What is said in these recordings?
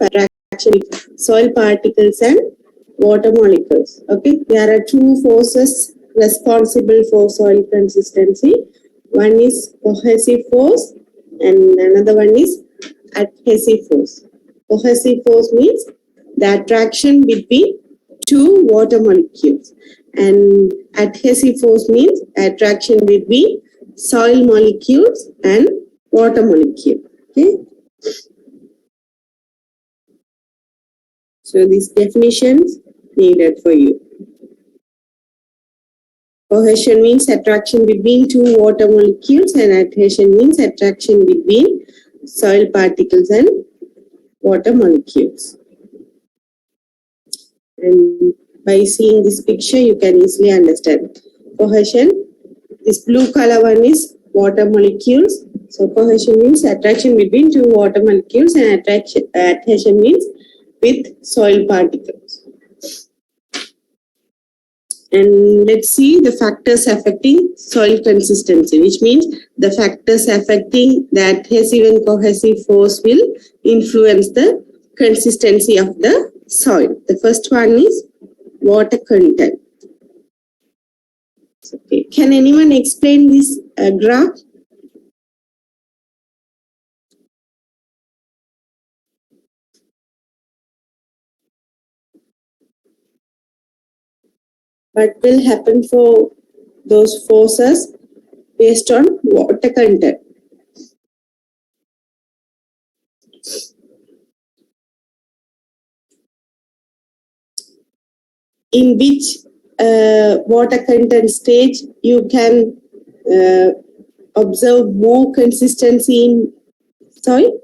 attraction with soil particles and water molecules. Okay, there are two forces responsible for soil consistency. One is cohesive force and another one is adhesive force. Cohesive force means the attraction between two water molecules, and adhesive force means attraction between soil molecules and water molecule. Okay. So these definitions needed for you. Cohesion means attraction between two water molecules, and adhesion means attraction between soil particles and water molecules. And by seeing this picture, you can easily understand. Cohesion, this blue color one is water molecules. So cohesion means attraction between two water molecules, and adhesion means with soil particles. And let's see the factors affecting soil consistency, which means the factors affecting the adhesive and cohesive force will influence the consistency of the soil. The first one is water content. Okay. Can anyone explain this graph? What will happen for those forces based on water content? In which water content stage you can observe more consistency in soil?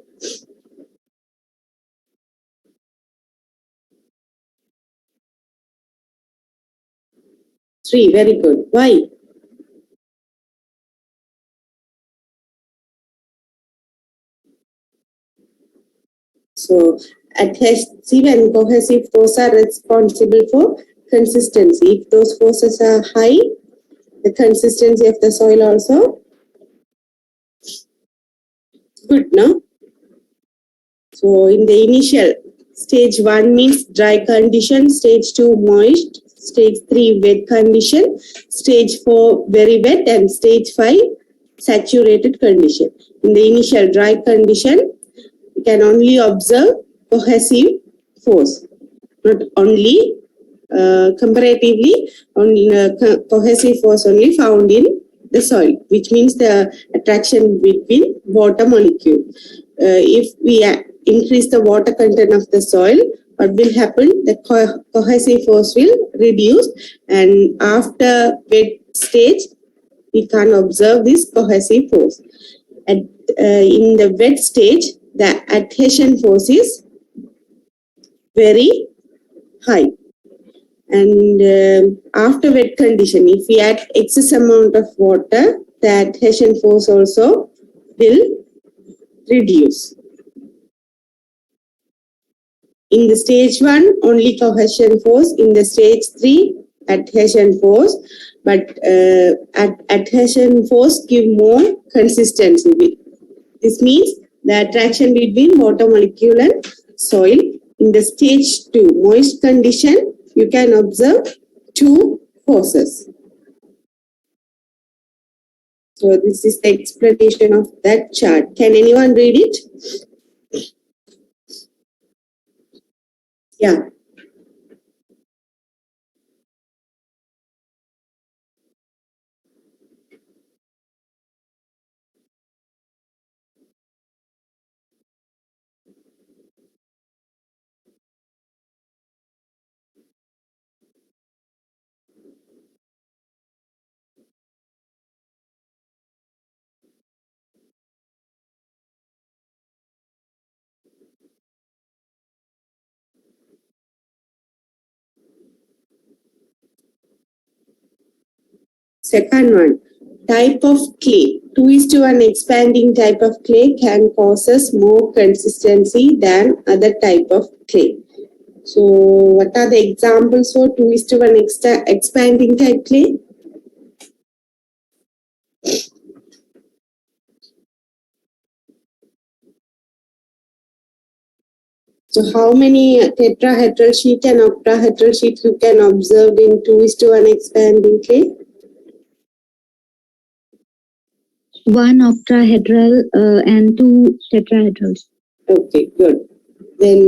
3, very good. Why? So adhesive and cohesive forces are responsible for consistency. If those forces are high, the consistency of the soil also good, no? So in the initial, stage 1 means dry condition, stage 2 moist, stage 3 wet condition, stage 4 very wet, and stage 5 saturated condition. In the initial dry condition, you can only observe cohesive force, not only comparatively cohesive force only found in the soil, which means the attraction between water molecule. If we increase the water content of the soil, what will happen? The cohesive force will reduce, and after wet stage, we can observe this cohesive force. In the wet stage, the adhesion force is very high. And after wet condition, if we add excess amount of water, the adhesion force also will reduce. In the stage 1, only cohesion force. In the stage 3, adhesion force. But adhesion force give more consistency. This means the attraction between water molecule and soil. In the stage 2, moist condition, you can observe 2 forces. So this is the explanation of that chart. Can anyone read it? Yeah. Second one, type of clay. 2:1 expanding type of clay can causes more consistency than other type of clay. So what are the examples for 2:1 expanding type clay? So how many tetrahedral sheet and octahedral sheet you can observe in 2:1 expanding clay? One octahedral and two tetrahedrals. Okay, good. Then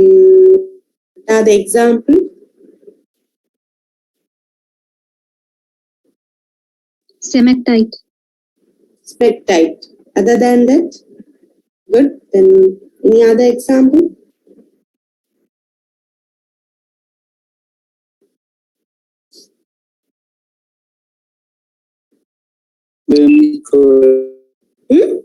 another example. Smectite. Spectite. Other than that, good. Then any other example? Hmm?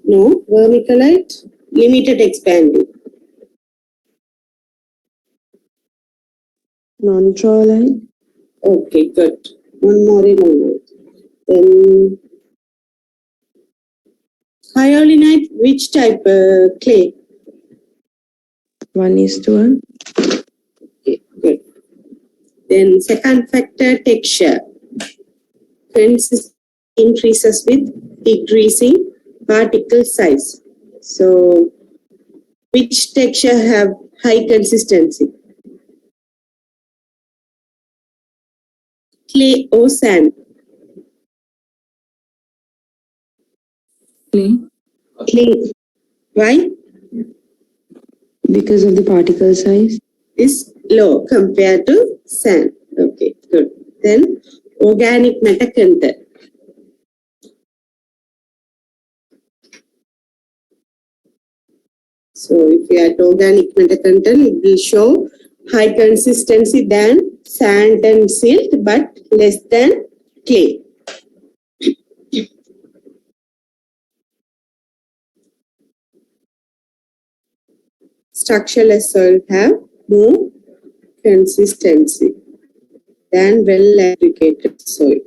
No, vermiculite, limited expanding. Non-trioline. Okay, good. One more in one. Then hyaluronite, which type clay? 1:1. Okay, good. Then second factor, texture. Consistency increases with decreasing particle size. So, which texture have high consistency? Clay or sand? Clay. Clay. Why? Because of the particle size. Is low compared to sand. Okay, good. Then organic matter content. So if you add organic matter content, it will show high consistency than sand and silt, but less than clay. Structureless soil have more consistency than well aggregated soil.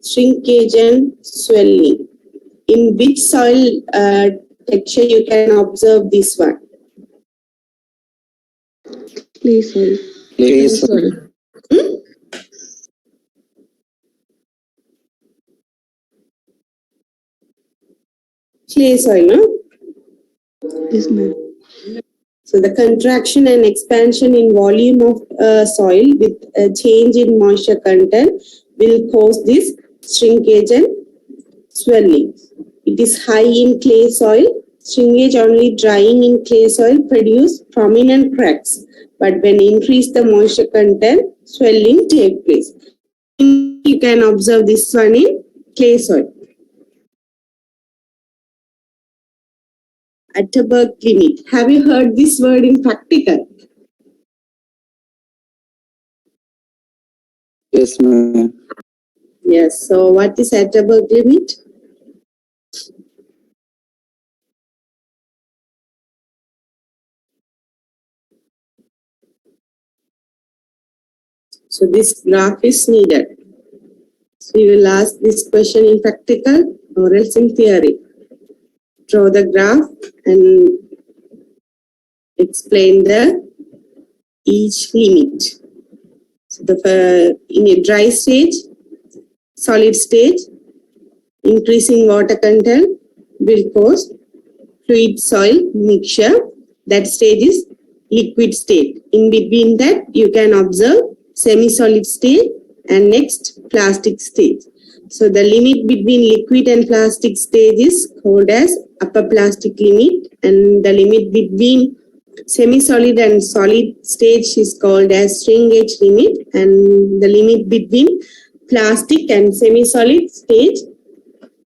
Shrinkage and swelling. In which soil texture you can observe this one? Clay soil. Clay soil. Hmm? Clay soil, no? Yes, ma'am. So the contraction and expansion in volume of soil with a change in moisture content will cause this shrinkage and swelling. It is high in clay soil. Shrinkage only drying in clay soil produce prominent cracks. But when increase the moisture content, swelling take place. You can observe this one in clay soil. Atterberg limit. Have you heard this word in practical? Yes, ma'am. Yes. So what is Atterberg limit? So this graph is needed. So you will ask this question in practical or else in theory. Draw the graph and explain the each limit. So in a dry stage, solid stage, increasing water content will cause fluid soil mixture. That stage is liquid state. In between that, you can observe semi-solid state and next plastic stage. So the limit between liquid and plastic stage is called as upper plastic limit, and the limit between semi-solid and solid stage is called as strain gauge limit, and the limit between plastic and semi-solid stage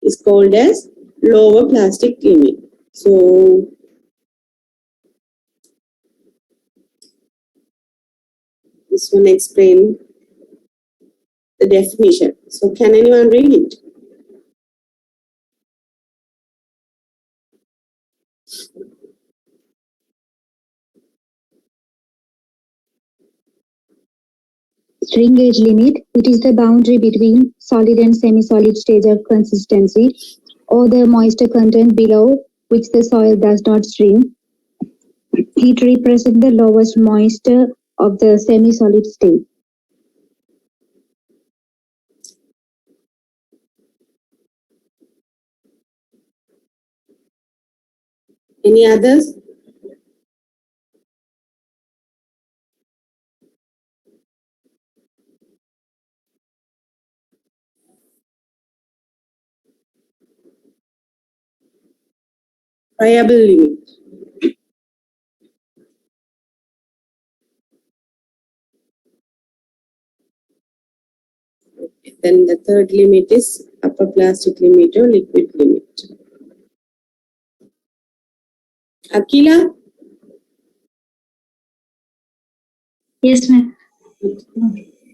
is called as lower plastic limit. So this one explain the definition. So can anyone read it? Strain gauge limit. It is the boundary between solid and semi-solid stage of consistency or the moisture content below which the soil does not strain. It represents the lowest moisture of the semi-solid state. Any others? Friable limit. Then the third limit is upper plastic limit or liquid limit. Akila? Yes, ma'am.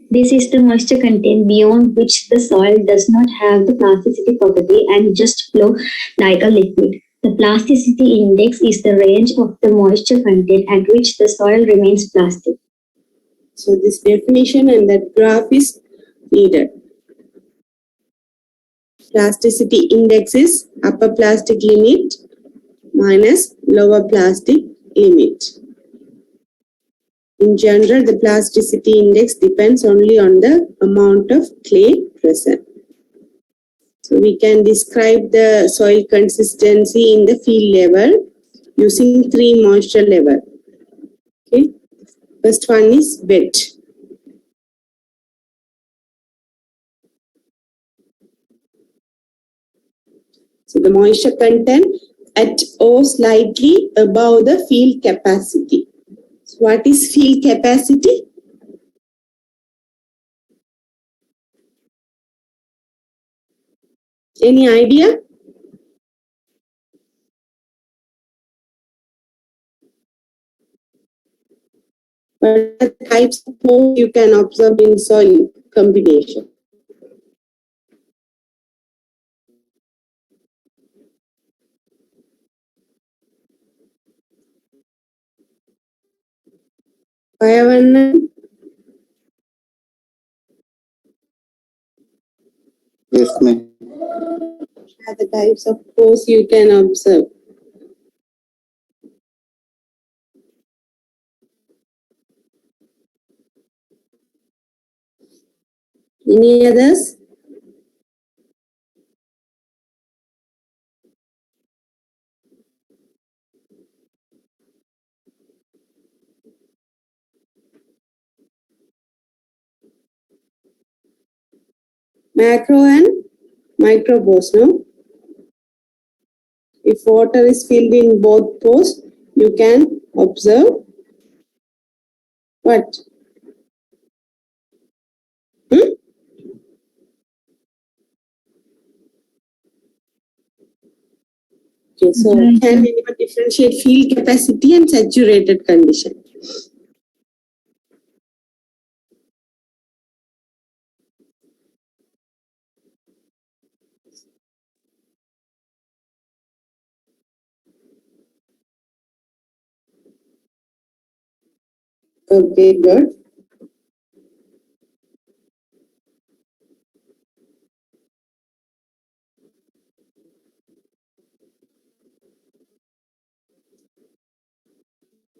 This is the moisture content beyond which the soil does not have the plasticity property and just flow like a liquid. The plasticity index is the range of the moisture content at which the soil remains plastic. So this definition and that graph is needed. Plasticity index is upper plastic limit minus lower plastic limit. In general, the plasticity index depends only on the amount of clay present. So we can describe the soil consistency in the field level using 3 moisture level. Okay. First one is wet. So the moisture content at or slightly above the field capacity. So what is field capacity? Any idea? What are the types of pores you can observe in soil combination? Payavannan? Yes, ma'am. What are the types of pores you can observe? Any others? Macro and micro pores, no? If water is filled in both pores, you can observe what? Hmm? Okay, so can anyone differentiate field capacity and saturated condition? Okay, good.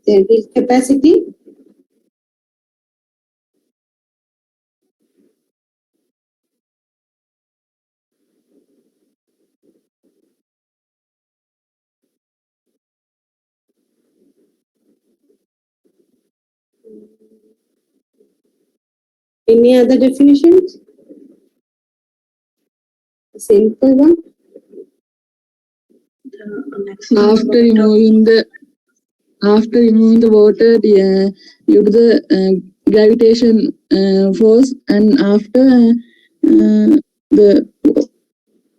Then field capacity. Any other definitions? Simple one. After removing the water due to the gravitation force, and after the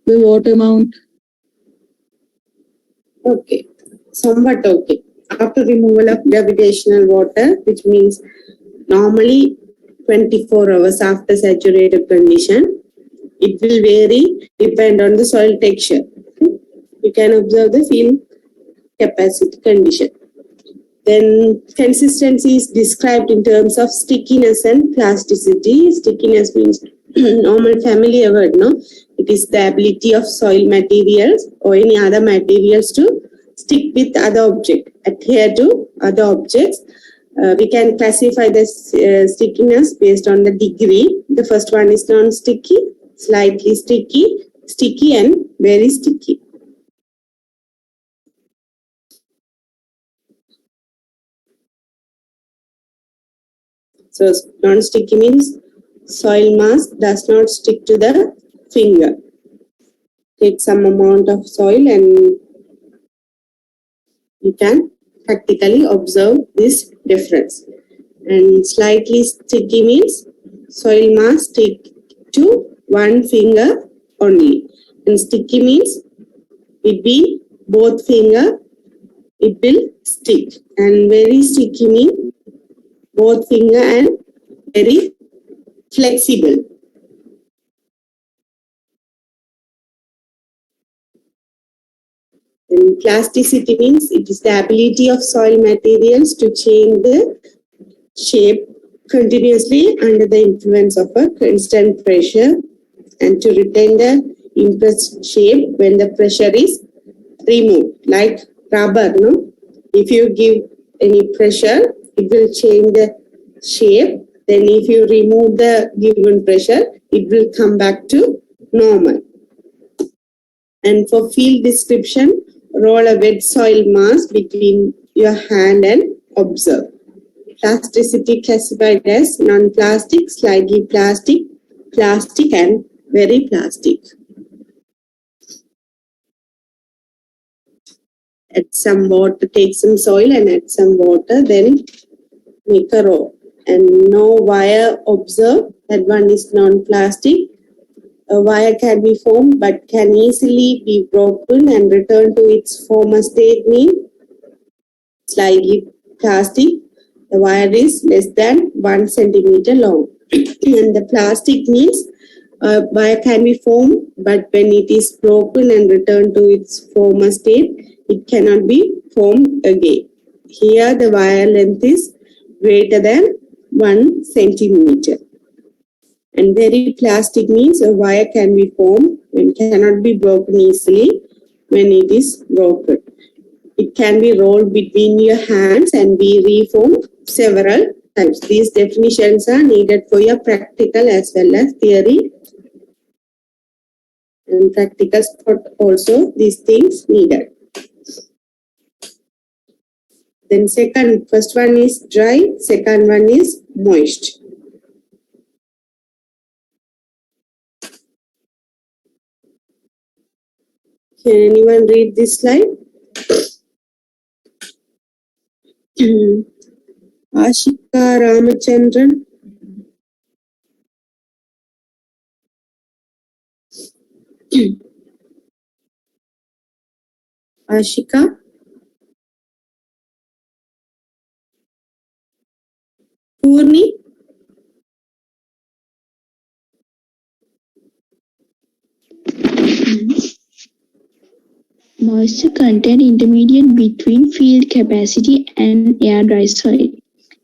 water amount. Okay, somewhat okay. After removal of gravitational water, which means normally 24 hours after saturated condition, it will vary depend on the soil texture. You can observe the field capacity condition. Then consistency is described in terms of stickiness and plasticity. Stickiness means normal familiar word, no? It is the ability of soil materials or any other materials to stick with other object, adhere to other objects. We can classify this stickiness based on the degree. The first one is non-sticky, slightly sticky, sticky and very sticky. So non-sticky means soil mass does not stick to the finger. Take some amount of soil and you can practically observe this difference. And slightly sticky means soil mass stick to one finger only. And sticky means between both finger it will stick. And very sticky means both finger and very flexible. And plasticity means it is the ability of soil materials to change the shape continuously under the influence of a constant pressure and to retain the impressed shape when the pressure is removed. Like rubber, no? If you give any pressure, it will change the shape. Then if you remove the given pressure, it will come back to normal. And for field description, roll a wet soil mass between your hand and observe. Plasticity classified as non-plastic, slightly plastic, plastic and very plastic. Add some water, take some soil and add some water, then make a row. And no wire, observe that one is non-plastic. A wire can be formed but can easily be broken and return to its former state mean slightly plastic. The wire is less than 1 centimeter long. And the plastic means a wire can be formed, but when it is broken and returned to its former state, it cannot be formed again. Here the wire length is greater than 1 centimeter. And very plastic means a wire can be formed and cannot be broken easily when it is broken. It can be rolled between your hands and be reformed several times. These definitions are needed for your practical as well as theory. And practical spot also these things needed. Then first one is dry, second one is moist. Can anyone read this slide? Ashika Ramachandran. Ashika. Purni. Moisture content intermediate between field capacity and air dry soil.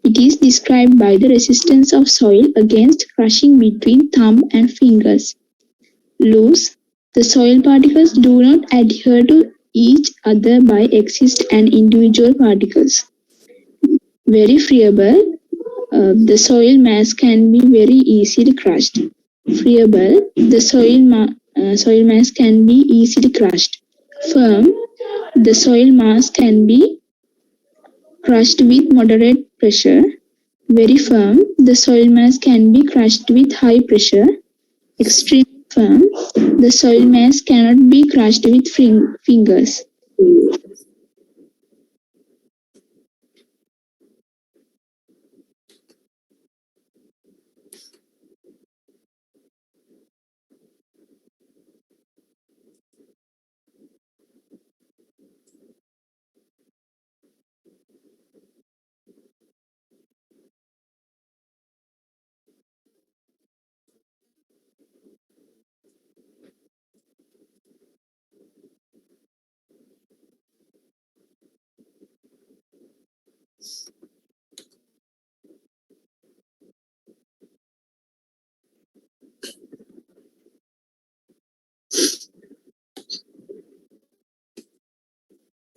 It is described by the resistance of soil against crushing between thumb and fingers. Loose, the soil particles do not adhere to each other but exist as individual particles. Very friable, the soil mass can be very easily crushed. Friable, the soil mass can be easily crushed. Firm, the soil mass can be crushed with moderate pressure. Very firm, the soil mass can be crushed with high pressure. Extremely firm, the soil mass cannot be crushed with fingers.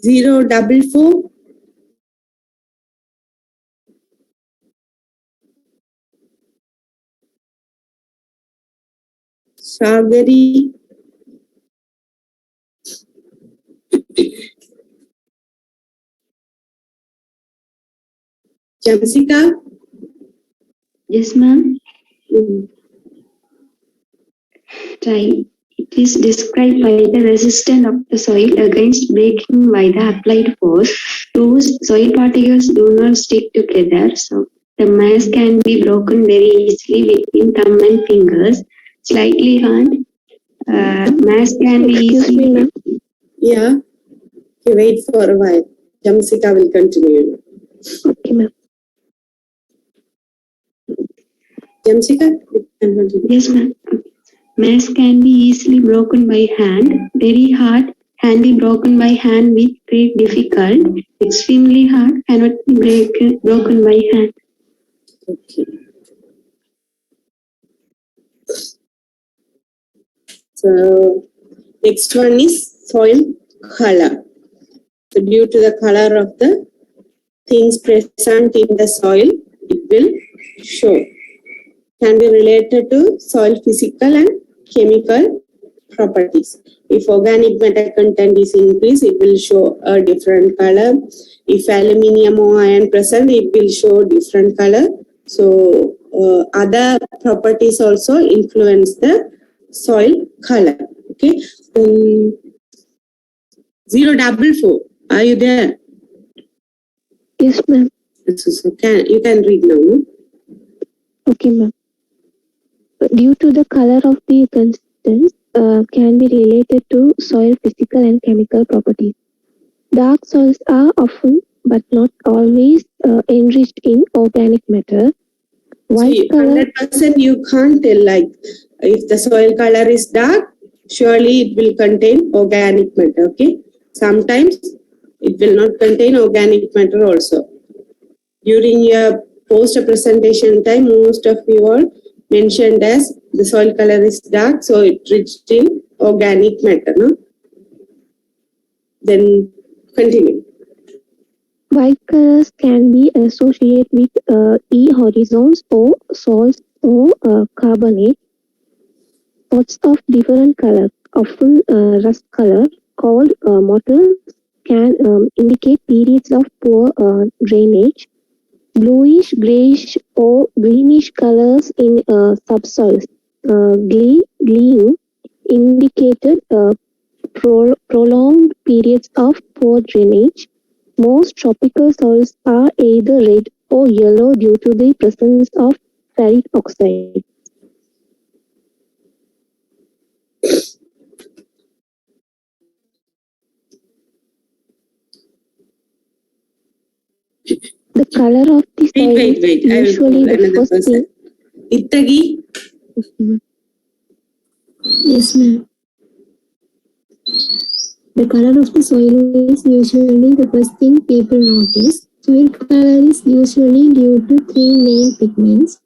044. Sagari. Jamsika. Yes, ma'am. Mm. Try. It is described by the resistance of the soil against breaking by the applied force. Two soil particles do not stick together, so the mass can be broken very easily between thumb and fingers. Slightly hard. Mass can be easily. ma'am. Yeah. Okay, wait for a while. Jamsika will continue. Okay, ma'am. Jamsika, you can continue. Yes, ma'am. Mass can be easily broken by hand. Very hard can be broken by hand with great difficult. Extremely hard cannot be broken by hand. Okay. So next one is soil color. So due to the color of the things present in the soil, it will show. Can be related to soil physical and chemical properties. If organic matter content is increased, it will show a different color. If aluminium or iron present, it will show different color. So other properties also influence the soil color. Okay. 044. Are you there? Yes, ma'am. So you can read now. No? Okay, ma'am. Due to the color of the constituents, can be related to soil physical and chemical properties. Dark soils are often, but not always, enriched in organic matter. White See, color, 100% you can't tell, like if the soil color is dark, surely it will contain organic matter. Okay. Sometimes it will not contain organic matter also. During your poster presentation time, most of you all mentioned as the soil color is dark, so it rich in organic matter. No? Then continue. white colors can be associated with E horizons or salts or carbonate. Spots of different color, often rust color, called mottles, can indicate periods of poor drainage. Bluish, grayish, or greenish colors in subsoils, gleam, indicated prolonged periods of poor drainage. Most tropical soils are either red or yellow due to the presence of ferric oxide. The color of the soil Wait. is I will usually call the another first thing. person. Ittagi. Yes, ma'am. The color of the soil is usually the first thing people notice. Soil color is usually due to three main pigments: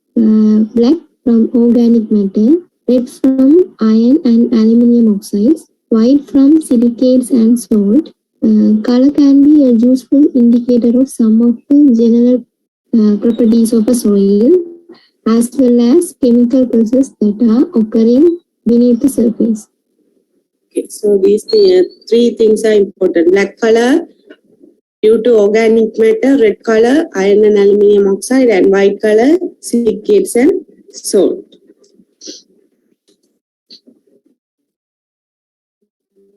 black from organic matter, red from iron and aluminium oxides, white from silicates and salt. Color can be a useful indicator of some of the general properties of a soil, as well as chemical processes that are occurring beneath the surface. Okay, so these three things are important. Black color due to organic matter, red color, iron and aluminium oxide, and white color, silicates and salt.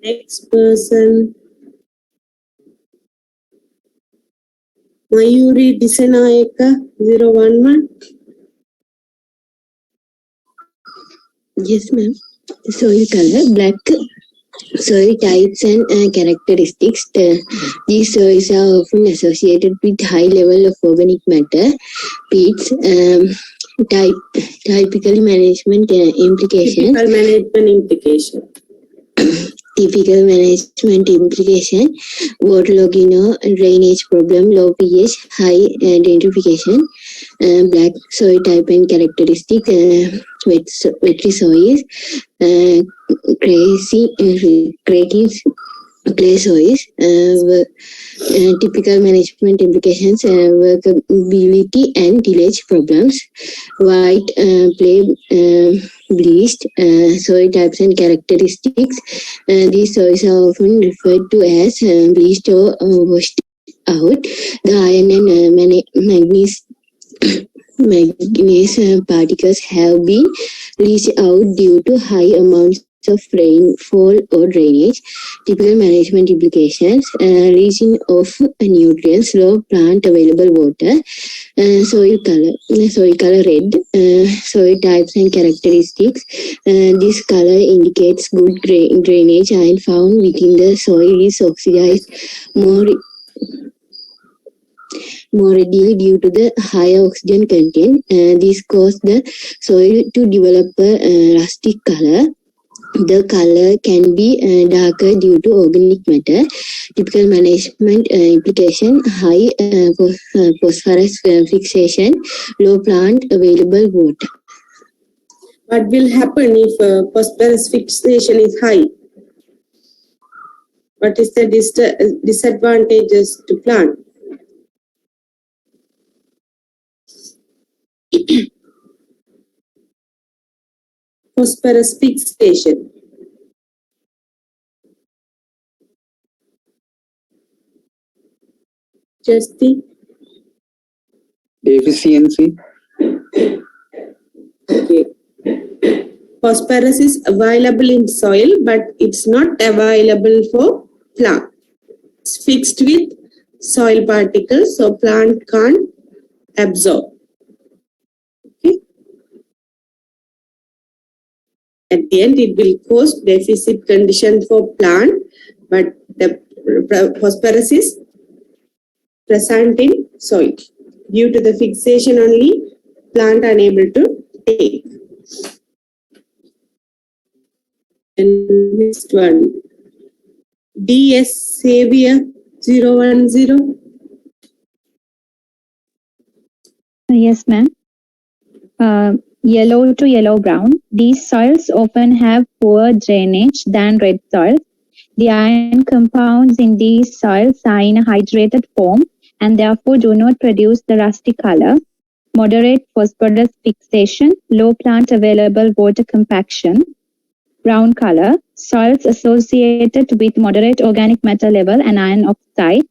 Next person, Mayuri Disanayaka 011. Yes, ma'am. Soil color, black soil types and characteristics. These soils are often associated with high level of organic matter, peats, typical management implication. Typical management implication. Typical management implication: waterlogging or drainage problem, low pH, high denitrification. Black soil type and characteristic: wetty soils, creative clay soils. Typical management implications: workability and tillage problems. White clay bleached soil types and characteristics. These soils are often referred to as bleached or washed out. The iron and manganese manganese particles have been leached out due to high amounts of rainfall or drainage. Typical management implications: leaching of nutrients, low plant available water, soil color red, soil types and characteristics. This color indicates good drainage. Iron found within the soil is oxidized more readily due to the higher oxygen content. This causes the soil to develop a rustic color. The color can be darker due to organic matter. Typical management implication: high phosphorus fixation, low plant available water. What will happen if phosphorus fixation is high? What is the disadvantages to plant? Phosphorus fixation. Just the Efficiency. okay. Phosphorus is available in soil, but it's not available for plant. It's fixed with soil particles, so plant can't absorb. Okay. At the end, it will cause deficit condition for plant, but the phosphorus is present in soil. Due to the fixation only, plant unable to take. And next one, DS Xavier 010. Yes, ma'am. Yellow to yellow-brown. These soils often have poor drainage than red soils. The iron compounds in these soils are in a hydrated form and therefore do not produce the rusty color. Moderate phosphorus fixation, low plant available water compaction. Brown color, soils associated with moderate organic matter level and iron oxide.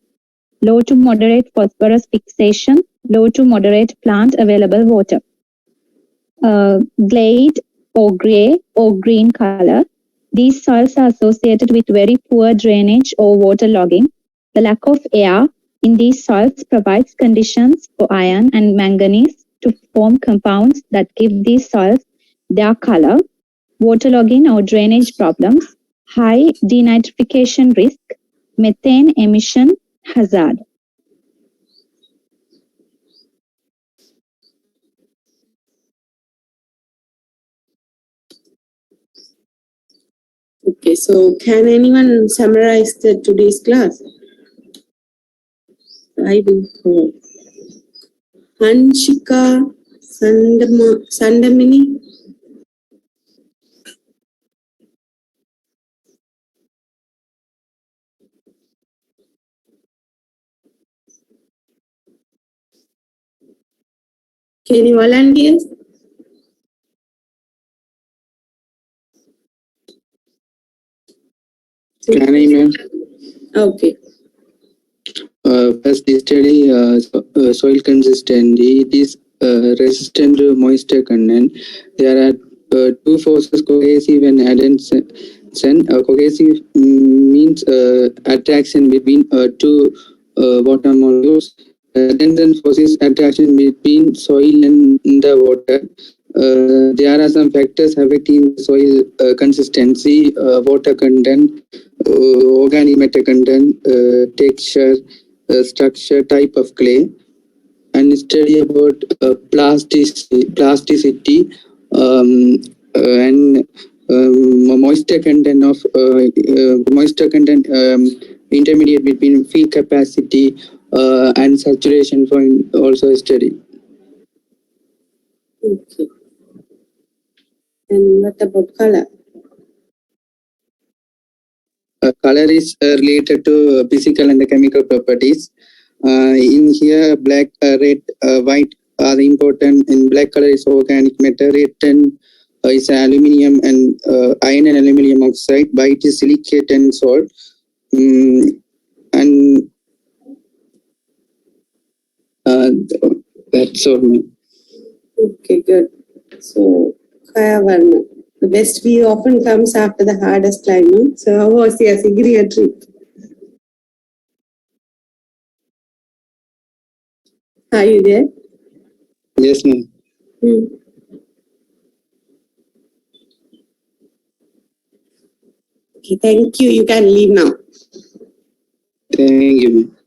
Low to moderate phosphorus fixation, low to moderate plant available water. Glade or grey or green color. These soils are associated with very poor drainage or waterlogging. The lack of air in these soils provides conditions for iron and manganese to form compounds that give these soils their color. Waterlogging or drainage problems, high denitrification risk, methane emission hazard. Okay, so can anyone summarize today's class? I will go. Hanshika Sandamini. Can you volunteer? Can I, ma'am? Okay. First, study soil consistency. It is resistant to moisture content. There are two forces: cohesive and adhesion. Cohesive means attraction between two water molecules. Adhesion force is attraction between soil and the water. There are some factors affecting soil consistency, water content, organic matter content, texture, structure, type of clay, and study about plasticity and moisture content of intermediate between field capacity and saturation point also study. Okay. And what about color? Color is related to physical and the chemical properties. In here, black, red, white are important. In black color is organic matter. Red is aluminium and iron and aluminium oxide. White is silicate and salt. And that's all. Okay, good. So, Kaya Varna. The best view often comes after the hardest climb. No? So, how was your Sigiriya trip? Are you there? Yes, ma'am. Hmm. Okay, thank you. You can leave now. Thank you, ma'am.